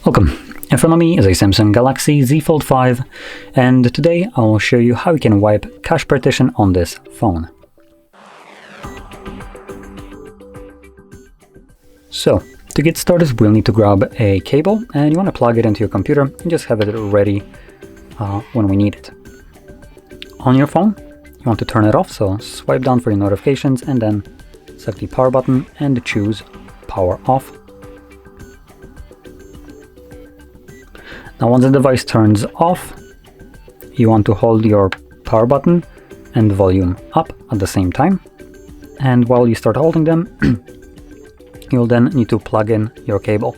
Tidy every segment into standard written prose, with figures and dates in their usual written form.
Welcome! In front of me is a Samsung Galaxy Z Fold5, and today I will show you how you can wipe cache partition on this phone. So, to get started we'll need to grab a cable, and you want to plug it into your computer and just have it ready when we need it. On your phone, you want to turn it off, so swipe down for your notifications and then select the power button and choose power off. Now once the device turns off, you want to hold your power button and volume up at the same time. And while you start holding them, you'll then need to plug in your cable.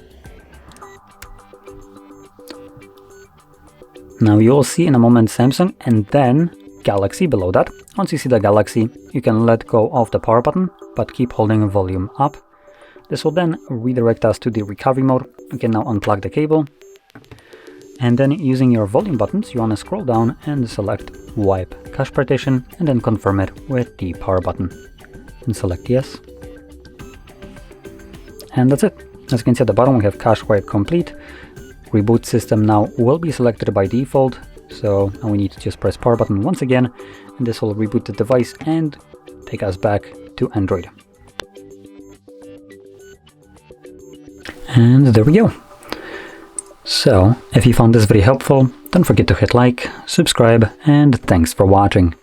Now you'll see in a moment Samsung and then Galaxy below that. Once you see the Galaxy, you can let go of the power button, but keep holding volume up. This will then redirect us to the recovery mode. You can now unplug the cable. And then using your volume buttons, you want to scroll down and select wipe cache partition and then confirm it with the power button and select yes. And that's it. As you can see at the bottom we have cache wipe complete. Reboot system now will be selected by default, so now we need to just press power button once again and this will reboot the device and take us back to Android. And there we go. So, if you found this video helpful, don't forget to hit like, subscribe, and thanks for watching.